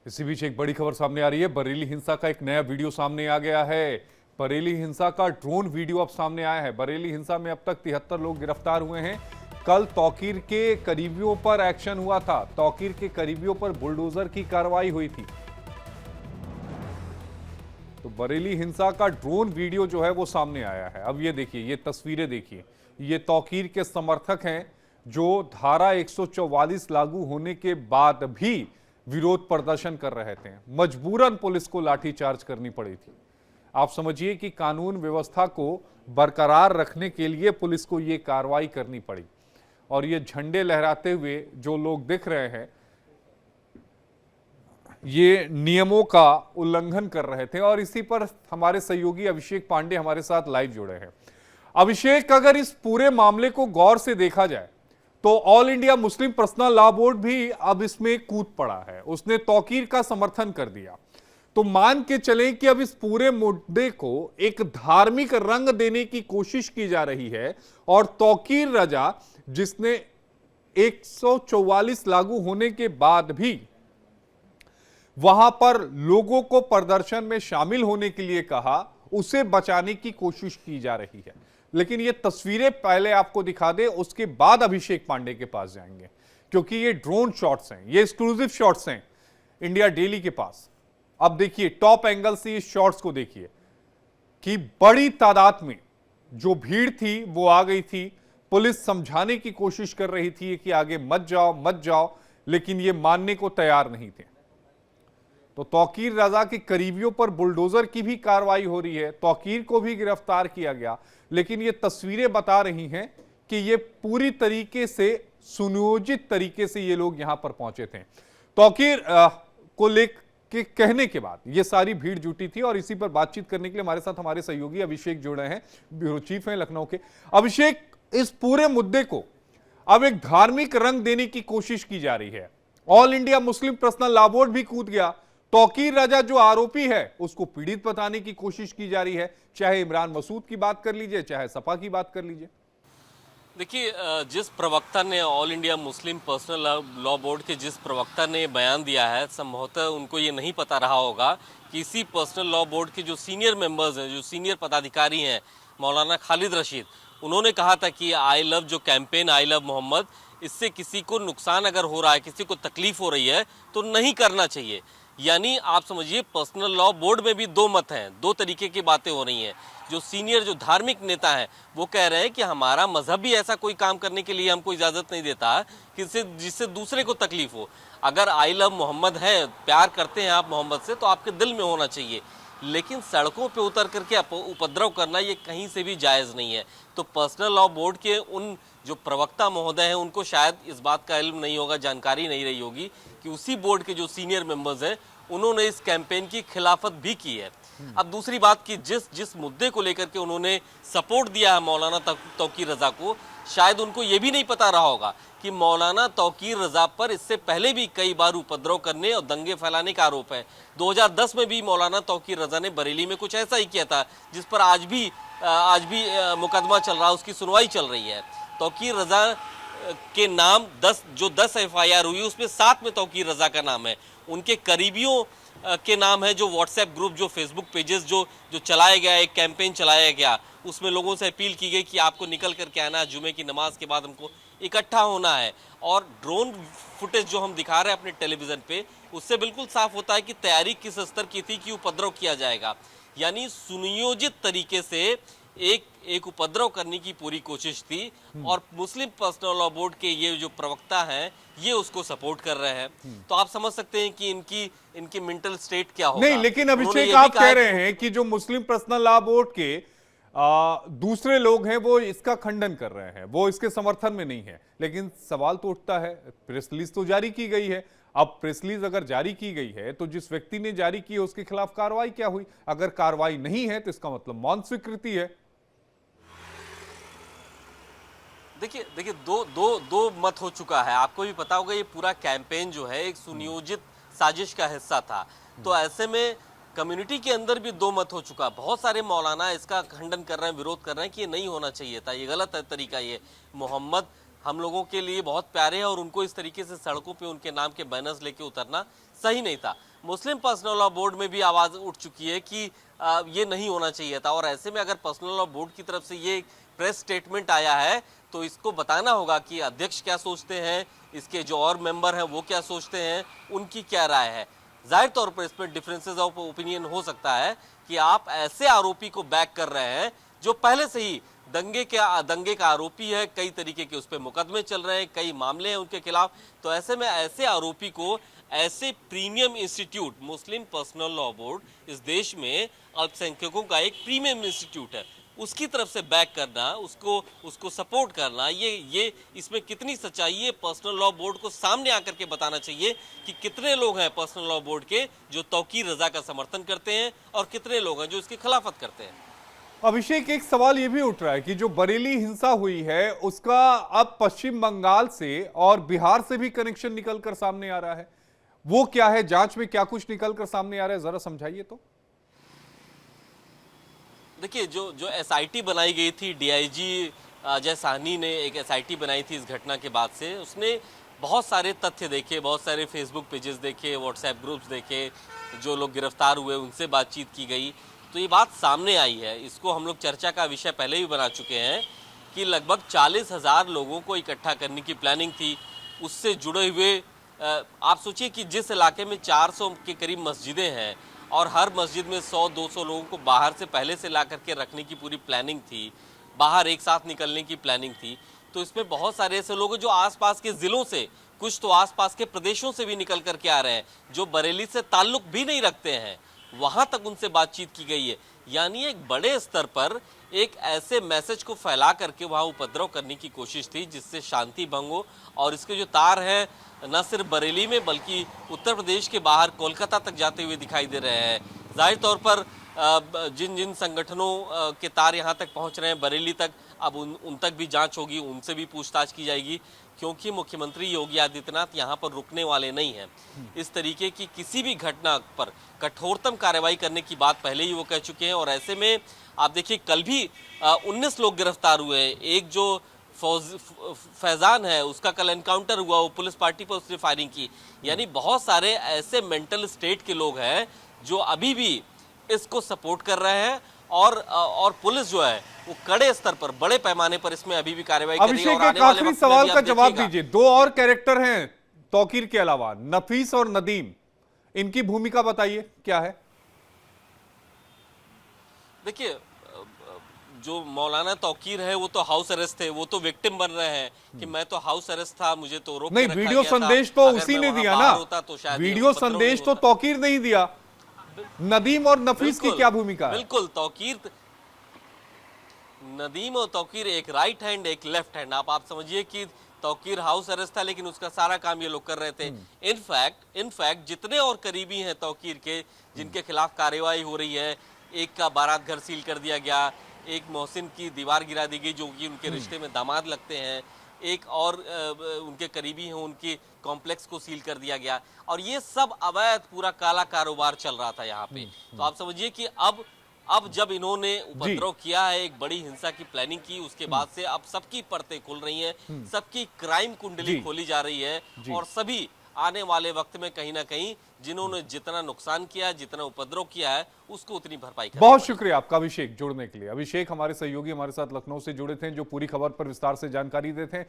इसी बीच एक बड़ी खबर सामने आ रही है। बरेली हिंसा का एक नया वीडियो सामने आ गया है। बरेली हिंसा का ड्रोन वीडियो अब सामने आया है। बरेली हिंसा में अब तक 73 लोग गिरफ्तार हुए हैं। कल तौकीर के करीबियों पर एक्शन हुआ था। तौकीर के करीबियों पर बुलडोजर की कार्रवाई हुई थी। तो बरेली हिंसा का ड्रोन वीडियो जो है वो सामने आया है। अब ये देखिए, ये तस्वीरें देखिए। ये तौकीर के समर्थक हैं जो धारा 144 लागू होने के बाद भी विरोध प्रदर्शन कर रहे थे। मजबूरन पुलिस को लाठीचार्ज करनी पड़ी थी। आप समझिए कि कानून व्यवस्था को बरकरार रखने के लिए पुलिस को यह कार्रवाई करनी पड़ी। और ये झंडे लहराते हुए जो लोग दिख रहे हैं, ये नियमों का उल्लंघन कर रहे थे। और इसी पर हमारे सहयोगी अभिषेक पांडे हमारे साथ लाइव जुड़े हैं। अभिषेक, अगर इस पूरे मामले को गौर से देखा जाए तो all India Muslim personal law board भी अब इसमें कूद पड़ा है। उसने तौकीर का समर्थन कर दिया। तो मान के चलें कि अब इस पूरे मुद्दे को एक धार्मिक रंग देने की कोशिश की जा रही है और तौकीर रजा, जिसने 144 लागू होने के बाद भी वहां पर लोगों को प्रदर्शन में शामिल होने के लिए कहा, उसे बचाने की कोशिश की जा रही है। लेकिन ये तस्वीरें पहले आपको दिखा दे, उसके बाद अभिषेक पांडे के पास जाएंगे, क्योंकि ये ड्रोन शॉट्स हैं, ये एक्सक्लूसिव शॉट्स हैं इंडिया डेली के पास। अब देखिए, टॉप एंगल से इस शॉट्स को देखिए कि बड़ी तादाद में जो भीड़ थी वो आ गई थी। पुलिस समझाने की कोशिश कर रही थी कि आगे मत जाओ मत जाओ, लेकिन ये मानने को तैयार नहीं थे। तो तौकीर रजा के करीबियों पर बुलडोजर की भी कार्रवाई हो रही है। तौकीर को भी गिरफ्तार किया गया। लेकिन ये तस्वीरें बता रही हैं कि ये पूरी तरीके से सुनियोजित तरीके से ये लोग यहां पर पहुंचे थे। तौकीर को लेकर कहने के बाद ये सारी भीड़ जुटी थी। और इसी पर बातचीत करने के लिए हमारे साथ हमारे सहयोगी अभिषेक जुड़े हैं, ब्यूरो चीफ हैं लखनऊ के। अभिषेक, इस पूरे मुद्दे को अब एक धार्मिक रंग देने की कोशिश की जा रही है। All India Muslim personal law board भी कूद गया। तौकीर रजा जो आरोपी है उसको पीड़ित बताने की कोशिश की जा रही है। चाहे इमरान मसूद की बात कर लीजिए, चाहे सपा की बात कर लीजिए। देखिए, जिस प्रवक्ता ने all India Muslim personal law board के जिस प्रवक्ता ने बयान दिया है, संभवतः उनको ये नहीं पता रहा होगा कि इसी पर्सनल लॉ बोर्ड के जो सीनियर मेंबर्स हैं, जो सीनियर पदाधिकारी हैं, मौलाना खालिद रशीद, उन्होंने कहा था कि आई लव जो कैंपेन आई लव मोहम्मद, इससे किसी को नुकसान अगर हो रहा है, किसी को तकलीफ हो रही है तो नहीं करना चाहिए। यानी आप समझिए, पर्सनल लॉ बोर्ड में भी दो मत हैं, दो तरीके की बातें हो रही हैं। जो सीनियर जो धार्मिक नेता हैं वो कह रहे हैं कि हमारा मजहब भी ऐसा कोई काम करने के लिए हमको इजाज़त नहीं देता कि जिससे दूसरे को तकलीफ हो। अगर आई लव मोहम्मद है, प्यार करते हैं आप मोहम्मद से, तो आपके दिल में होना चाहिए। लेकिन सड़कों पे उतर करके उपद्रव करना ये कहीं से भी जायज़ नहीं है। तो पर्सनल लॉ बोर्ड के उन जो प्रवक्ता महोदय हैं उनको शायद इस बात का इल्म नहीं होगा, जानकारी नहीं रही होगी कि उसी बोर्ड के जो सीनियर मेंबर्स हैं उन्होंने इस कैंपेन की खिलाफत भी की है। अब दूसरी बात कि जिस मुद्दे को लेकर के उन्होंने सपोर्ट दिया है मौलाना तौकीर रजा को, शायद उनको ये भी नहीं पता रहा होगा कि मौलाना तौकीर रजा पर इससे पहले भी कई बार उपद्रव करने और दंगे फैलाने का आरोप है। 2010 में भी मौलाना तौकीर रजा ने बरेली में कुछ ऐसा ही किया था, जिस पर आज भी मुकदमा चल रहा है, उसकी सुनवाई चल रही है। तौकीर रजा के नाम 10 FIR हुई, उसमें 7 में तौकीर रजा का नाम है। उनके करीबियों के नाम है, जो व्हाट्सएप ग्रुप, जो फेसबुक पेजेस जो चलाया गया, एक कैंपेन चलाया गया, उसमें लोगों से अपील की गई कि आपको निकल करके आना है, जुमे की नमाज के बाद हमको इकट्ठा होना है। और ड्रोन फुटेज जो हम दिखा रहे हैं अपने टेलीविज़न पे, उससे बिल्कुल साफ होता है कि तैयारी किस स्तर की थी कि उपद्रव किया जाएगा। यानी सुनियोजित तरीके से एक उपद्रव करने की पूरी कोशिश थी। और मुस्लिम पर्सनल लॉ बोर्ड के ये जो प्रवक्ता हैं ये उसको सपोर्ट कर रहे हैं। तो आप समझ सकते हैं कि इनकी मेंटल स्टेट क्या होगा। नहीं, लेकिन अभिषेक, आप कह रहे हैं कि जो मुस्लिम पर्सनल लॉ बोर्ड के दूसरे लोग हैं वो इसका खंडन कर रहे हैं, वो इसके समर्थन में नहीं है। लेकिन सवाल तो उठता है, प्रेस रिलीज तो जारी की गई है। अब प्रेस रिलीज अगर जारी की गई है तो जिस व्यक्ति ने जारी की है उसके खिलाफ कार्रवाई क्या हुई? अगर कार्रवाई नहीं है तो इसका मतलब मौन स्वीकृति है। देखिए, दो मत हो चुका है। आपको भी पता होगा ये पूरा कैंपेन जो है एक सुनियोजित साजिश का हिस्सा था। तो ऐसे में कम्युनिटी के अंदर भी दो मत हो चुका। बहुत सारे मौलाना इसका खंडन कर रहे हैं, विरोध कर रहे हैं कि ये नहीं होना चाहिए था, ये गलत है तरीका। ये मोहम्मद हम लोगों के लिए बहुत प्यारे हैं और उनको इस तरीके से सड़कों पे उनके नाम के बैनर्स लेके उतरना सही नहीं था। मुस्लिम पर्सनल लॉ बोर्ड में भी आवाज उठ चुकी है कि ये नहीं होना चाहिए था। और ऐसे में अगर पर्सनल लॉ बोर्ड की तरफ से ये प्रेस स्टेटमेंट आया है तो इसको बताना होगा कि अध्यक्ष क्या सोचते हैं, इसके जो और मेंबर हैं वो क्या सोचते हैं, उनकी क्या राय है। जाहिर तौर पर इसमें डिफरेंसेस ऑफ ओपिनियन हो सकता है कि आप ऐसे आरोपी को बैक कर रहे हैं जो पहले से ही दंगे का आरोपी है, कई तरीके के उस पर मुकदमे चल रहे हैं, कई मामले हैं उनके खिलाफ। तो ऐसे में ऐसे आरोपी को ऐसे प्रीमियम इंस्टीट्यूट, मुस्लिम पर्सनल लॉ बोर्ड इस देश में अल्पसंख्यकों का एक प्रीमियम इंस्टीट्यूट है, उसकी तरफ से बैक करना, उसको सपोर्ट करना, ये इसमें कितनी सच्चाई है पर्सनल लॉ बोर्ड को सामने आकर के बताना चाहिए कि कितने लोग हैं पर्सनल लॉ बोर्ड के जो तौकीर रजा का समर्थन करते हैं और कितने लोग हैं जो इसकी खिलाफत करते हैं। अभिषेक, एक सवाल यह भी उठ रहा है कि जो बरेली हिंसा हुई है उसका अब पश्चिम बंगाल से और बिहार से भी कनेक्शन निकलकर सामने आ रहा है। वो क्या है, जांच में क्या कुछ निकलकर सामने आ रहा है, जरा समझाइए तो। देखिए, जो एसआईटी बनाई गई थी, डीआईजी अजय साहनी ने एक एसआईटी बनाई थी इस घटना के बाद से, उसने बहुत सारे तथ्य देखे, बहुत सारे फेसबुक पेजेस देखे, व्हाट्सएप ग्रुप्स देखे, जो लोग गिरफ्तार हुए उनसे बातचीत की गई, तो ये बात सामने आई है। इसको हम लोग चर्चा का विषय पहले भी बना चुके हैं कि लगभग 40,000 लोगों को इकट्ठा करने की प्लानिंग थी। उससे जुड़े हुए आप सोचिए कि जिस इलाके में 400 के करीब मस्जिदें हैं और हर मस्जिद में 100-200 लोगों को बाहर से पहले से ला करके रखने की पूरी प्लानिंग थी, बाहर एक साथ निकलने की प्लानिंग थी। तो इसमें बहुत सारे ऐसे लोग हैं जो आसपास के ज़िलों से, कुछ तो आसपास के प्रदेशों से भी निकल करके आ रहे हैं, जो बरेली से ताल्लुक भी नहीं रखते हैं, वहाँ तक उनसे बातचीत की गई है। यानी एक बड़े स्तर पर एक ऐसे मैसेज को फैला करके वहाँ उपद्रव करने की कोशिश थी जिससे शांति भंग हो। और इसके जो तार हैं न सिर्फ बरेली में बल्कि उत्तर प्रदेश के बाहर कोलकाता तक जाते हुए दिखाई दे रहे हैं। जाहिर तौर पर जिन जिन संगठनों के तार यहाँ तक पहुँच रहे हैं बरेली तक, अब उन तक भी जांच होगी, उनसे भी पूछताछ की जाएगी, क्योंकि मुख्यमंत्री योगी आदित्यनाथ यहाँ पर रुकने वाले नहीं हैं। इस तरीके की किसी भी घटना पर कठोरतम कार्रवाई करने की बात पहले ही वो कह चुके हैं। और ऐसे में आप देखिए, कल भी 19 लोग गिरफ्तार हुए हैं। एक जो फैजान है उसका कल एनकाउंटर हुआ, वो पुलिस पार्टी पर उसने फायरिंग की। यानी बहुत सारे ऐसे मेंटल स्टेट के लोग हैं जो अभी भी इसको सपोर्ट कर रहे हैं और पुलिस जो है वो कड़े स्तर पर, बड़े पैमाने पर इसमें अभी भी कार्रवाई कर रही है। अभिषेक, एक आखिरी सवाल का जवाब दीजिए। दो और कैरेक्टर हैं तौकीर के अलावा, नफीस और नदीम, इनकी भूमिका बताइए क्या है? देखिए, जो मौलाना तौकीर है वो तो हाउस अरेस्ट थे, वो तो विक्टिम बन रहे हैं कि मैं तो हाउस अरेस्ट था, मुझे तो रोक के नहीं, रखा वीडियो गया था। संदेश तो अगर उसी मैं ने वहां दिया बाहर ना, होता तो शायद वीडियो संदेश तो तौकीर नहीं दिया। नदीम और नफीस की क्या भूमिका है? बिल्कुल, नदीम और तौकीर एक राइट हैंड एक लेफ्ट हैंड। आप समझिए कि तौकीर हाउस अरेस्ट था लेकिन उसका सारा काम ये लोग कर रहे थे। इनफैक्ट जितने और करीबी हैं तौकीर के, जिनके खिलाफ कार्रवाई हो रही है, एक का बारात घर सील कर दिया गया, एक मोहसिन की दीवार गिरा दी गई जो कि उनके रिश्ते में दामाद लगते हैं, एक और उनके करीबी हैं, उनके कॉम्प्लेक्स को सील कर दिया गया। और ये सब अवैध पूरा काला कारोबार चल रहा था यहाँ पे। तो आप समझिए कि अब जब इन्होंने उपद्रव किया है, एक बड़ी हिंसा की प्लानिंग की, उसके बाद से अब सबकी परतें खुल रही हैं, सबकी क्राइम कुंडली खोली जा रही है और सभी आने वाले वक्त में कहीं ना कहीं जिन्होंने जितना नुकसान किया, जितना उपद्रव किया है, उसको उतनी भरपाई करनी। बहुत शुक्रिया आपका अभिषेक, जुड़ने के लिए। अभिषेक हमारे सहयोगी हमारे साथ लखनऊ से जुड़े थे, जो पूरी खबर पर विस्तार से जानकारी देते हैं।